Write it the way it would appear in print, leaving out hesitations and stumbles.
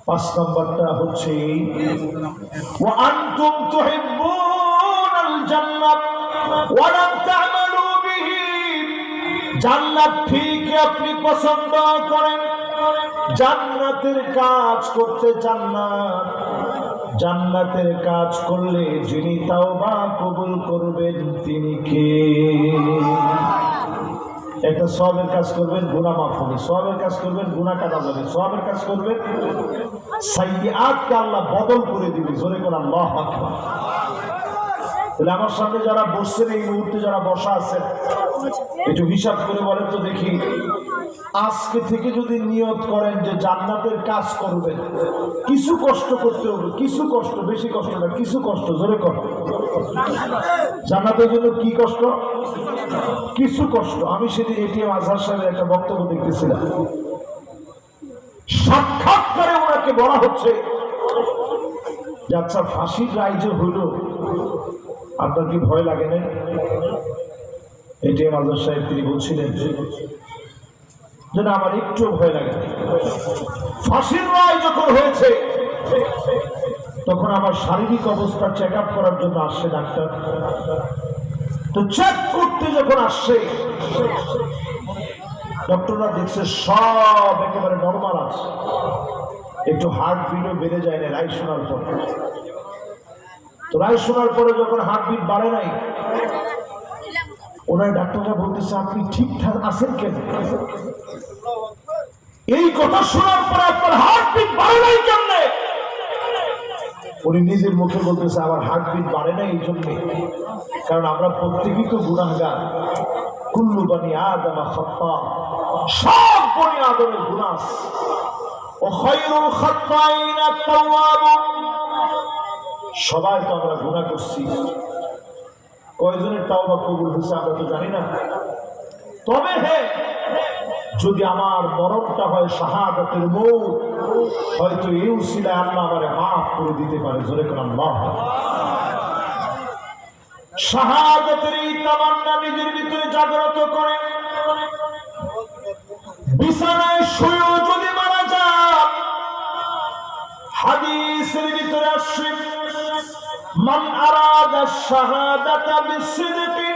পাঁচ নম্বরটা হচ্ছে ওয়া আনতুম তুহিব্বুনাল জান্নাত ওয়া লাম তা'মালু বিহি। জান্নাত ঠিক আপনি পছন্দ করেন, জান্নাতের কাজ করতে চান না। জান্নাতের কাজ করলে যিনি তাওবা কবুল করবেন তিনি কে? একটা সওয়াবের কাজ করবেন, গুনাহ মাফ হবে। সওয়াবের কাজ করবেন, গুনাহ কাটা যাবে। সওয়াবের কাজ করবেন, সাইয়্যাতকে আল্লাহ বদল করে দিবে। জোরে করে আল্লাহু আকবার। তাহলে আমার সামনে যারা বসছেন, এই মুহূর্তে যারা বসা আছেন, একটু হিসাব করে বলেন তো দেখি, আজকে থেকে যদি নিয়ত করেন যে জান্নাতের কাজ করবেন, কিছু কষ্ট করতে হবে, কিছু কষ্ট, বেশি কষ্ট না, কিছু কষ্ট, জোরে কর। জান্নাতের জন্য কি কষ্ট? কিছু কষ্ট। আমি সেদিন এটিএম আজহার সাহেবের একটা বক্তব্য দেখতেছিলাম, সাক্ষাৎকারে ওনাকে বলা হচ্ছে যে আচ্ছা, ফাঁসির রায় যে হইল, আপনার কি ভয় লাগে না? এটিএম আজহার সাহেব তিনি বলছিলেন যে না, আমার একটু ভয় লাগে। ফাঁসির রায় যখন হয়েছে তখন আমার শারীরিক অবস্থা চেক আপ করার জন্য আসছে ডাক্তার। তো চেক করতে যখন আসছে, ডক্টররা দেখছে সব একেবারে নরমাল আছে, একটু হার্টবিটও বেড়ে যায় না রায় শোনার পর। তো রায় শোনার পরে যখন হার্টবিট বাড়ে নাই, ওনার ডাক্তাররা বলতেছে আপনি ঠিকঠাক আছেন কেন? এই কথা শোনার পরে আপনার হার্টবিট বাড়ে নাই কেমনে? উনি নিজের মুখে বলতেছে আমার হার্টবিট বাড়ে নাই এই জন্যে, কারণ আমরা প্রত্যেকেই তো গুনাহগার। কুল্লু বনি আদম খাত্তা, সব বনি আদমের গুনাহ আছে। ও খায়রুল খাত্তাইনা আত-তাওয়াবুন, সবাই তো আমরা গুনাহ করছি। কয়জনের তাওবা কবুল হয়েছে আমরা তো জানি না। তবে হ্যাঁ, যদি আমার মরণটা হয় শাহাদাতের মৌত, হয়তো এই উসিলায় আল্লাহ আমারে মাফ করে দিতে পারে। জোরে করে আল্লাহ। শাহাদাতের এই তামান্না নিজের ভিতরে জাগ্রত করে, বিছানায় শুয়েও যদি মারা যায়, হাদিসের ভিতরে আসছে মান আরাদা শাহাদাতা বিসিদকি